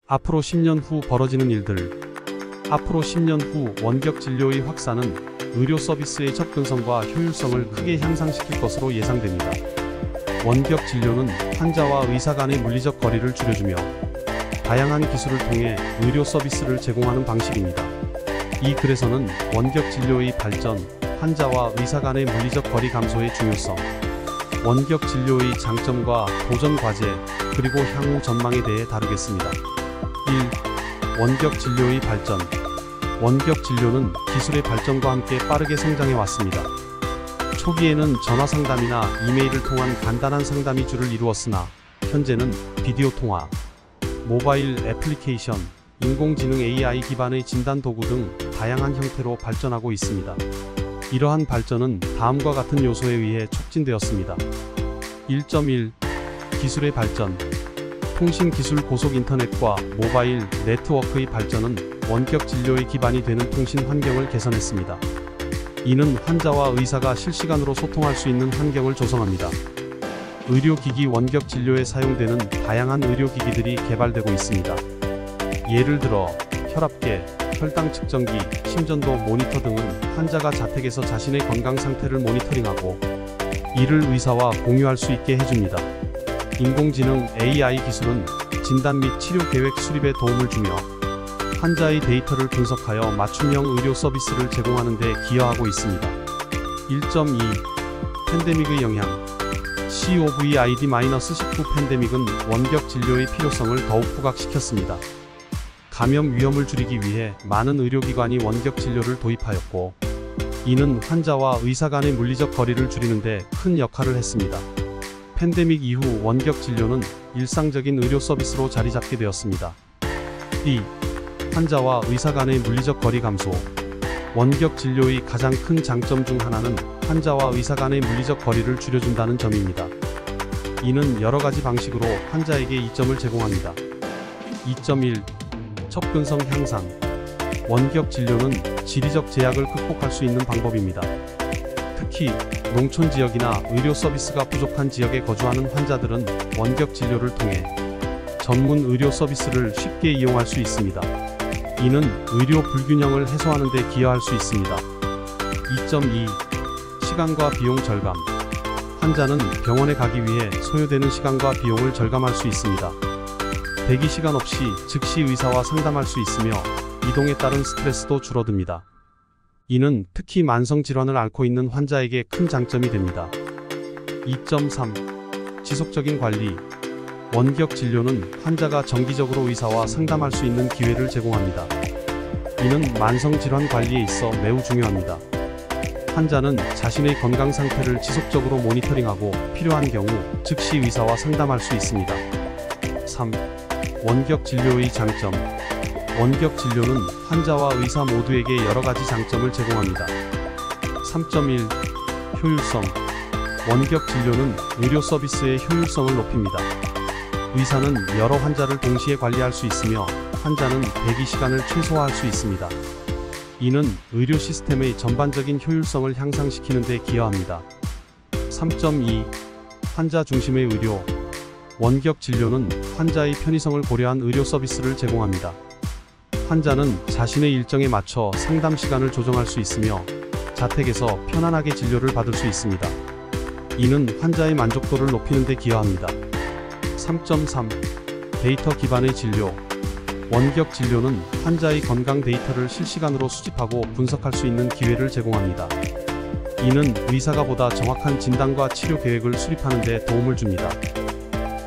앞으로 10년 후 벌어지는 일들. 앞으로 10년 후 원격 진료의 확산은 의료 서비스의 접근성과 효율성을 크게 향상시킬 것으로 예상됩니다. 원격 진료는 환자와 의사 간의 물리적 거리를 줄여주며 다양한 기술을 통해 의료 서비스를 제공하는 방식입니다. 이 글에서는 원격 진료의 발전, 환자와 의사 간의 물리적 거리 감소의 중요성, 원격 진료의 장점과 도전 과제, 그리고 향후 전망에 대해 다루겠습니다. 1. 원격 진료의 발전. 원격 진료는 기술의 발전과 함께 빠르게 성장해 왔습니다. 초기에는 전화 상담이나 이메일을 통한 간단한 상담이 주를 이루었으나 현재는 비디오 통화, 모바일 애플리케이션, 인공지능 AI 기반의 진단 도구 등 다양한 형태로 발전하고 있습니다. 이러한 발전은 다음과 같은 요소에 의해 촉진되었습니다. 1.1. 기술의 발전. 통신 기술 고속 인터넷과 모바일 네트워크의 발전은 원격 진료의 기반이 되는 통신 환경을 개선했습니다. 이는 환자와 의사가 실시간으로 소통할 수 있는 환경을 조성합니다. 의료기기. 원격 진료에 사용되는 다양한 의료기기들이 개발되고 있습니다. 예를 들어 혈압계, 혈당 측정기, 심전도 모니터 등은 환자가 자택에서 자신의 건강 상태를 모니터링하고 이를 의사와 공유할 수 있게 해줍니다. 인공지능 AI 기술은 진단 및 치료 계획 수립에 도움을 주며 환자의 데이터를 분석하여 맞춤형 의료 서비스를 제공하는 데 기여하고 있습니다. 1.2. 팬데믹의 영향. COVID-19 팬데믹은 원격 진료의 필요성을 더욱 부각시켰습니다. 감염 위험을 줄이기 위해 많은 의료기관이 원격 진료를 도입하였고, 이는 환자와 의사 간의 물리적 거리를 줄이는 데 큰 역할을 했습니다. 팬데믹 이후 원격 진료는 일상적인 의료 서비스로 자리 잡게 되었습니다. 2. 환자와 의사 간의 물리적 거리 감소. 원격 진료의 가장 큰 장점 중 하나는 환자와 의사 간의 물리적 거리를 줄여준다는 점입니다. 이는 여러 가지 방식으로 환자에게 이점을 제공합니다. 2.1. 접근성 향상. 원격 진료는 지리적 제약을 극복할 수 있는 방법입니다. 특히 농촌 지역이나 의료 서비스가 부족한 지역에 거주하는 환자들은 원격 진료를 통해 전문 의료 서비스를 쉽게 이용할 수 있습니다. 이는 의료 불균형을 해소하는 데 기여할 수 있습니다. 2.2. 시간과 비용 절감. 환자는 병원에 가기 위해 소요되는 시간과 비용을 절감할 수 있습니다. 대기 시간 없이 즉시 의사와 상담할 수 있으며 이동에 따른 스트레스도 줄어듭니다. 이는 특히 만성 질환을 앓고 있는 환자에게 큰 장점이 됩니다. 2.3. 지속적인 관리. 원격 진료는 환자가 정기적으로 의사와 상담할 수 있는 기회를 제공합니다. 이는 만성 질환 관리에 있어 매우 중요합니다. 환자는 자신의 건강 상태를 지속적으로 모니터링하고 필요한 경우 즉시 의사와 상담할 수 있습니다. 3. 원격 진료의 장점. 원격 진료는 환자와 의사 모두에게 여러 가지 장점을 제공합니다. 3.1. 효율성. 원격 진료는 의료 서비스의 효율성을 높입니다. 의사는 여러 환자를 동시에 관리할 수 있으며 환자는 대기 시간을 최소화할 수 있습니다. 이는 의료 시스템의 전반적인 효율성을 향상시키는 데 기여합니다. 3.2. 환자 중심의 의료. 원격 진료는 환자의 편의성을 고려한 의료 서비스를 제공합니다. 환자는 자신의 일정에 맞춰 상담 시간을 조정할 수 있으며 자택에서 편안하게 진료를 받을 수 있습니다. 이는 환자의 만족도를 높이는 데 기여합니다. 3.3. 데이터 기반의 진료. 원격 진료는 환자의 건강 데이터를 실시간으로 수집하고 분석할 수 있는 기회를 제공합니다. 이는 의사가 보다 정확한 진단과 치료 계획을 수립하는 데 도움을 줍니다.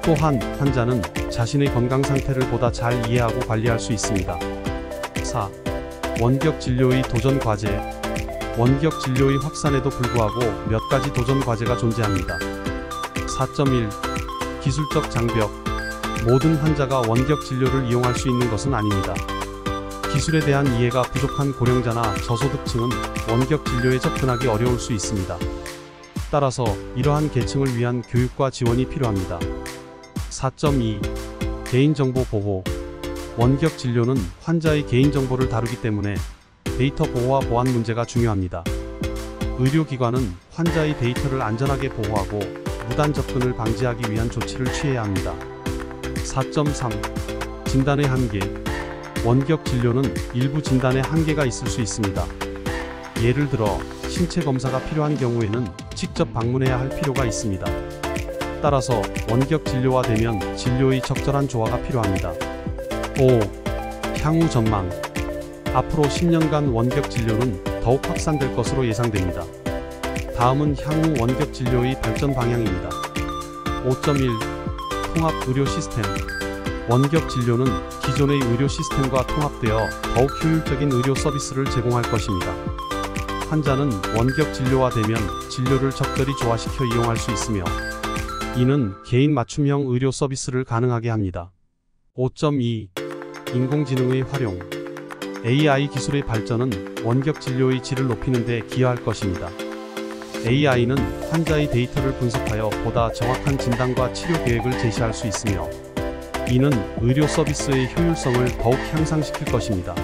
또한 환자는 자신의 건강 상태를 보다 잘 이해하고 관리할 수 있습니다. 4. 원격 진료의 도전 과제. 원격 진료의 확산에도 불구하고 몇 가지 도전 과제가 존재합니다. 4.1. 기술적 장벽. 모든 환자가 원격 진료를 이용할 수 있는 것은 아닙니다. 기술에 대한 이해가 부족한 고령자나 저소득층은 원격 진료에 접근하기 어려울 수 있습니다. 따라서 이러한 계층을 위한 교육과 지원이 필요합니다. 4.2. 개인정보 보호. 원격 진료는 환자의 개인정보를 다루기 때문에 데이터 보호와 보안 문제가 중요합니다. 의료기관은 환자의 데이터를 안전하게 보호하고 무단 접근을 방지하기 위한 조치를 취해야 합니다. 4.3. 진단의 한계. 원격 진료는 일부 진단에 한계가 있을 수 있습니다. 예를 들어 신체 검사가 필요한 경우에는 직접 방문해야 할 필요가 있습니다. 따라서 원격 진료화 되면 진료의 적절한 조화가 필요합니다. 5. 향후 전망. 앞으로 10년간 원격 진료는 더욱 확산될 것으로 예상됩니다. 다음은 향후 원격 진료의 발전 방향입니다. 5.1. 통합 의료 시스템. 원격 진료는 기존의 의료 시스템과 통합되어 더욱 효율적인 의료 서비스를 제공할 것입니다. 환자는 원격 진료화되면 진료를 적절히 조화시켜 이용할 수 있으며, 이는 개인 맞춤형 의료 서비스를 가능하게 합니다. 5.2. 인공지능의 활용. AI 기술의 발전은 원격 진료의 질을 높이는 데 기여할 것입니다. AI는 환자의 데이터를 분석하여 보다 정확한 진단과 치료 계획을 제시할 수 있으며, 이는 의료 서비스의 효율성을 더욱 향상시킬 것입니다.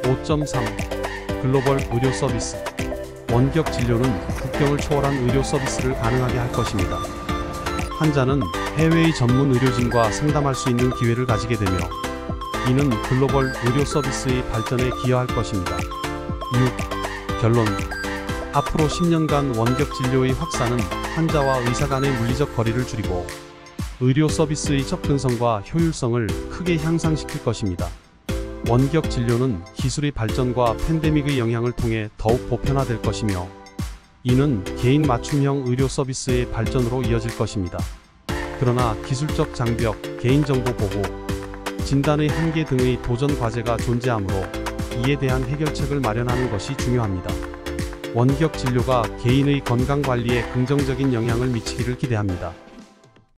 5.3. 글로벌 의료 서비스. 원격 진료는 국경을 초월한 의료 서비스를 가능하게 할 것입니다. 환자는 해외의 전문 의료진과 상담할 수 있는 기회를 가지게 되며, 이는 글로벌 의료 서비스의 발전에 기여할 것입니다. 6. 결론. 앞으로 10년간 원격 진료의 확산은 환자와 의사 간의 물리적 거리를 줄이고 의료 서비스의 접근성과 효율성을 크게 향상시킬 것입니다. 원격 진료는 기술의 발전과 팬데믹의 영향을 통해 더욱 보편화될 것이며, 이는 개인 맞춤형 의료 서비스의 발전으로 이어질 것입니다. 그러나 기술적 장벽, 개인정보 보호, 진단의 한계 등의 도전 과제가 존재하므로 이에 대한 해결책을 마련하는 것이 중요합니다. 원격 진료가 개인의 건강 관리에 긍정적인 영향을 미치기를 기대합니다.